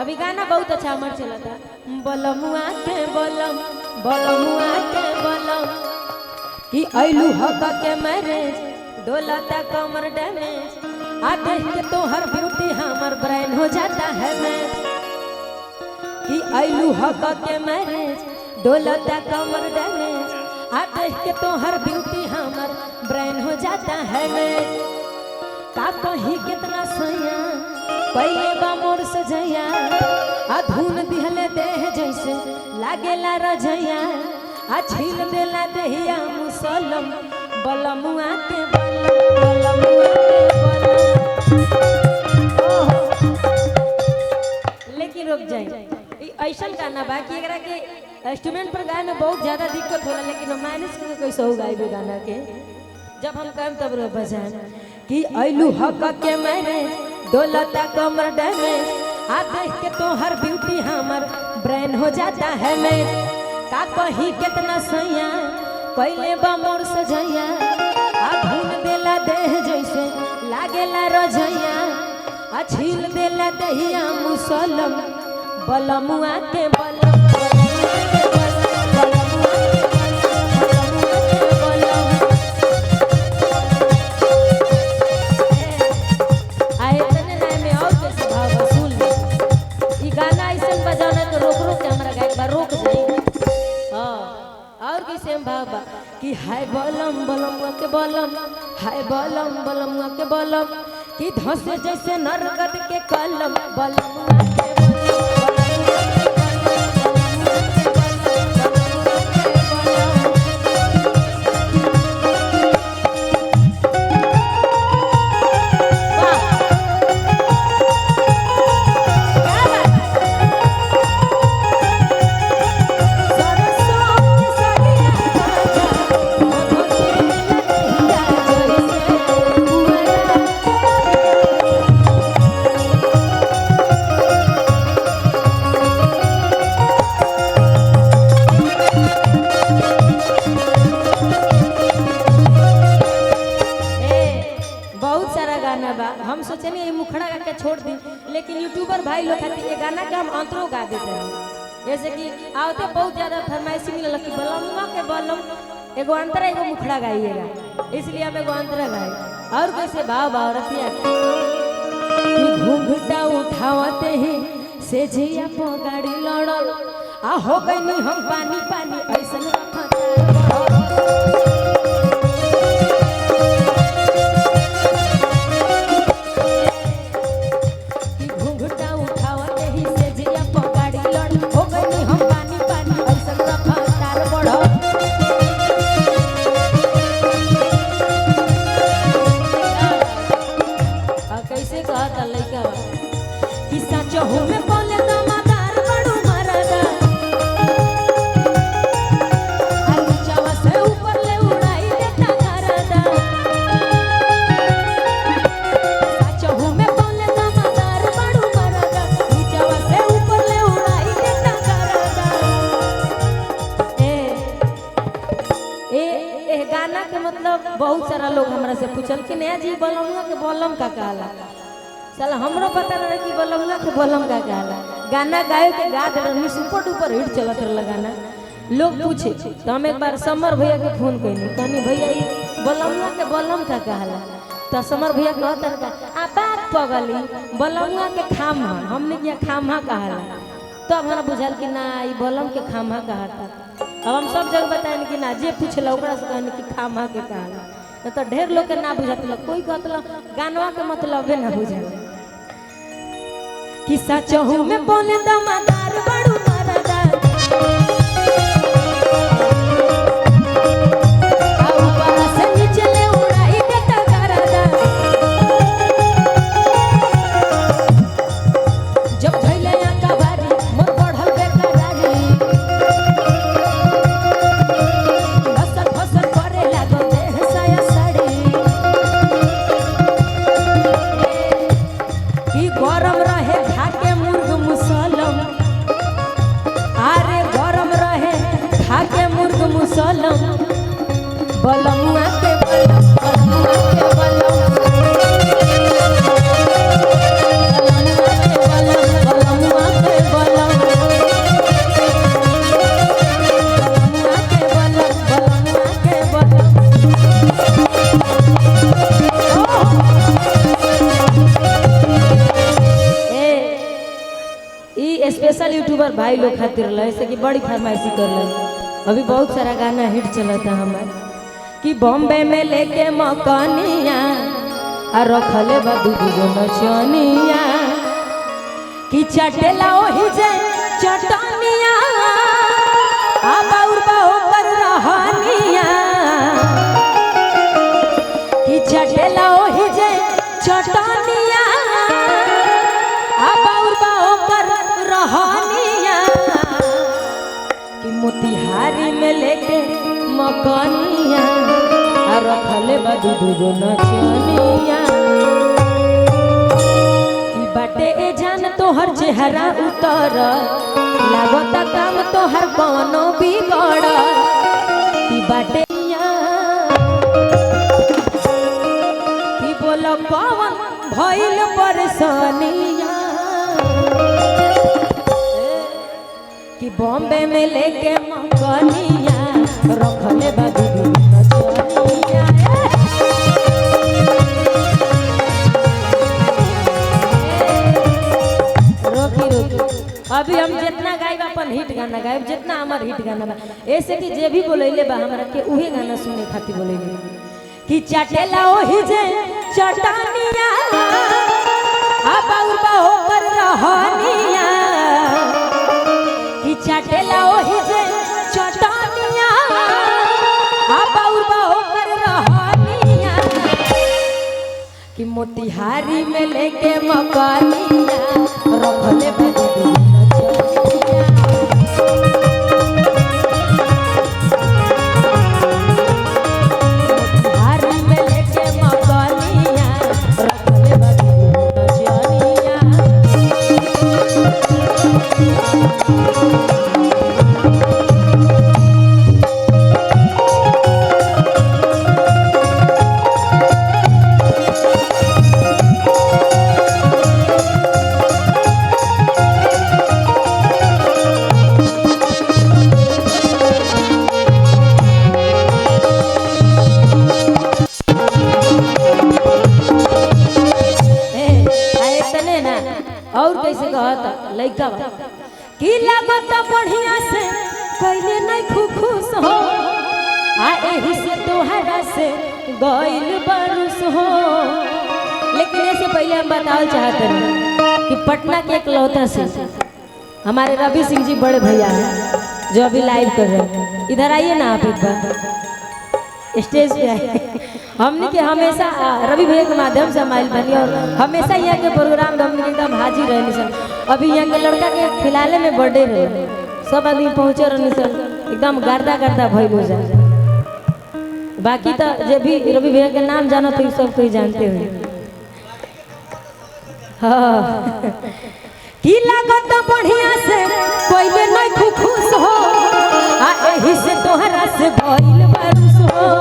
अभी गाना बहुत अच्छा अमर चला था। बलमुआ के बलम बलमुआ के बलम कि ऐलू हक के मैरिज डोलता कमर डैमेज आ देख के तो हर ब्यूटी हमर ब्रेन हो जाता है मैच कि ऐलू हक के मैरिज डोलता कमर डैमेज आ देख के तो हर ब्यूटी हमर ब्रेन हो जाता है मैच का कहीं कितना सैया पहले बा मोर सजैया आ धुन दिहले देह जैसे लागेला रजैया आ छील देला देहिया मुसलम बलमुआ के बलम बलमुआ के बलम। लेकिन रुक जाए ऐसा गाना बा कि एकरा के इंस्ट्रूमेंट पर गाए में बहुत ज्यादा दिक्कत होला लेकिन माइनस के कैसे हो गाए गाना के जब हम कम तब रो बजाए कि ऐलू हक के मैरिज डोलता कमर डैमेज आ देख के तो हर ब्यूटी हमर ब्रेन हो जाता है मैच का कहीं कितना सैया पहले बा मोर सजैया आ धुन देला देह जैसे लागेला रजैया आ छील देला दहिया मुसलम बलमुआ के बलम कि हाय बलम बलमुआ के बलम हाय बलम बलमुआ के बलम कि धसे जैसे नरगद के कलम बलमुआ के हम सोचनी ये मुखड़ा गा के छोड़ दी लेकिन यूट्यूबर भाई लोग खातिर ये गाना के हम अंतरों गा देते हैं जैसे कि आवते बहुत ज्यादा फरमाइशी मिलल कि बलमुआ के बलम एगो अंतरा एगो मुखड़ा गाइएगा इसलिए हम एगो अंतरा गाए और कैसे भाव भाव रतिया कि घूंघटा उठावते ही से जिया पो गाड़ी लड़ल आ हो गई हम पानी पानी ऐसन बहुत सारा लोग हमरा से पूछल कि नया जी बलमुआ के बलम का कहला साला हमरो पता रहे कि बलमुआ के बलम का कहला गाना गाए के गा दे रही सुपर डुपर हिट चलत रहा गाना लोग पूछे तो हम एक बार समर भैया के फोन कैनी कहनी भैया ये बलमुआ के बलम का कहला तो समर भैया कहता का बात पगली बलमुआ के खामा हमने किया खामा कहला तो हमारा बुझाल कि ना ये बलम के खामा कहता अब हम सब जगह बताएं कि ना जे पूछला ओकरा से कहनी कि खामा के कहला तो ढेर लोग के ना बुझत कोई कहतल गानवा के मतलब ना बुझे कि सचहू में बोले दमादार बड़ू मरदा आ ऊपर से नीचे ले उड़ाई देता करदा जब धइले आका बारी मोर बढ़ल बेकरारी फसल फसल करे लागो देह साया साड़ी कि गरम रहे भाके मुर्ग मुसलम ई स्पेशल यूट्यूबर भाई लोग खातिर रहे ऐसे कि बड़ी फरमाइशी कर ले। अभी बहुत सारा गाना हिट चलता हमार कि बॉम्बे में लेके मकानिया और रखले बा दूगो नचनिया कि चटेला ओही जे चटनिया आ बाउर बाहो कर रहनिया कि चटेला ओही जे चटनिया आ बाउर बाहो कर रहनिया कि मोतिहारी में लेके मकानिया आ रखले बा दूगो नचनिया कि बाटे ए जान तोहर चेहरा उतर लागता काम तोहर कौनो बिगड़ कि बाटे कि बोल कौन भइल परेशानिया कि बॉम्बे में लेके मकानिया रखले बा दूगो नचनिया अभी हम जितना गायब अपन हिट गाना गायब जितना हमार हिट गाना बा ऐसे कि जे भी बोलैले बा हमरा के उहे गाना सुने खातिर बोलैले कि चटेला ओही जे चटनिया आ बाउर बाहो कर रहनिया कि चटेला ओही जे चटनिया आ बाउर बाहो कर रहनिया कि मोतिहारी में लेके मकानिया रखले बा और कैसे कहता लइका की लागत बढ़िया से कइले नहीं खुश हो आ एही से तोहरा से गइल बरुस हो। लेकिन ऐसे पहले हम बताओ चाहते हैं कि पटना के एक लौता से हमारे रवि सिंह जी बड़े भैया हैं जो अभी लाइव कर रहे हैं। इधर आइए ना आप एक बार स्टेज पे आइए। हमने के हमेशा रवि भैया के माध्यम से हमारी बनी और हमेशा यहाँ के प्रोग्राम हमने एकदम हाजिर रहे सर। अभी यहाँ के लड़का के फिलहाल में बर्थडे रहे सब आदमी पहुँचे रहे सर एकदम गर्दा गर्दा भइल हो जाए। बाकी तो जब भी रवि भैया के नाम जाना तो सब कोई जानते हुए हाँ की लागत बढ़िया से कोई नहीं खुश हो आ एही से तोहरा से भइल बरुस हो।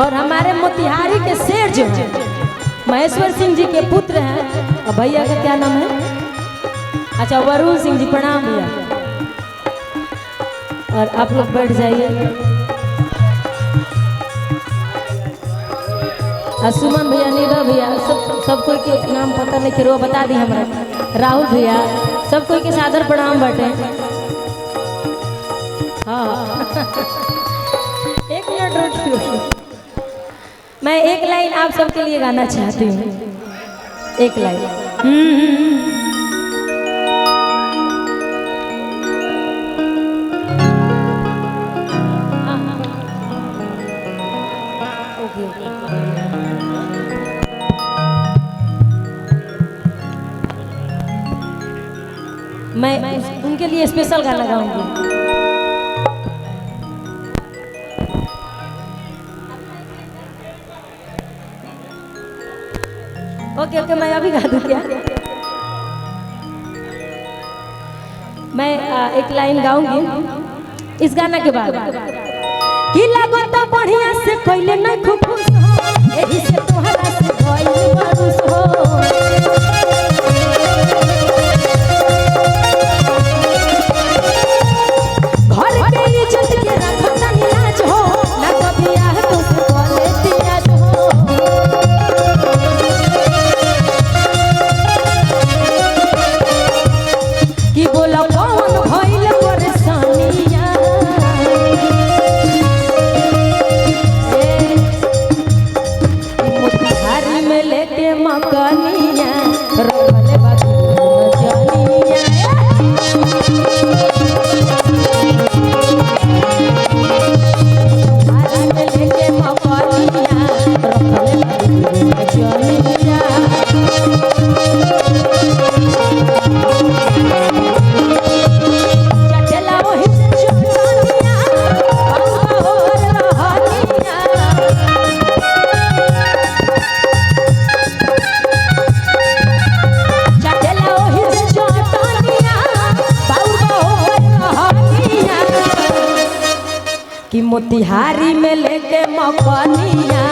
और हमारे मोतिहारी के शेर जो है महेश्वर सिंह जी के पुत्र हैं। और भैया का क्या नाम है? अच्छा वरुण सिंह जी, प्रणाम भैया। और आप लोग बैठ जाइए। सुमन भैया, नीरव भैया, सब कोई के नाम पता नहीं फिर वो बता दी हमारा। राहुल भैया, सब कोई के सादर प्रणाम बाटे। हाँ एक मिनट रुकिए, मैं एक लाइन आप सबके लिए गाना चाहती हूँ। एक लाइन मैं उनके लिए स्पेशल गाना गाऊंगी। ओके ओके, मैं अभी गा दूं क्या? मैं एक लाइन गाऊंगी इस गाना के बाद। कि लागत बढ़िया से कोइले न खुश हो, एही से तोहरा से भइल बारुस हो। घर के इज्जत के रखत नहीं लाज हो, ना कभी आह तो से बोले तियाज हो। कि बोला कौन भइल परेशानिया, मोतिहारी में लेके मकनिया रखले बाबू जानिया। मोतिहारी में लेके मकनिया रखले बाबू जानिया। कि मोतिहारी में लेके मकनिया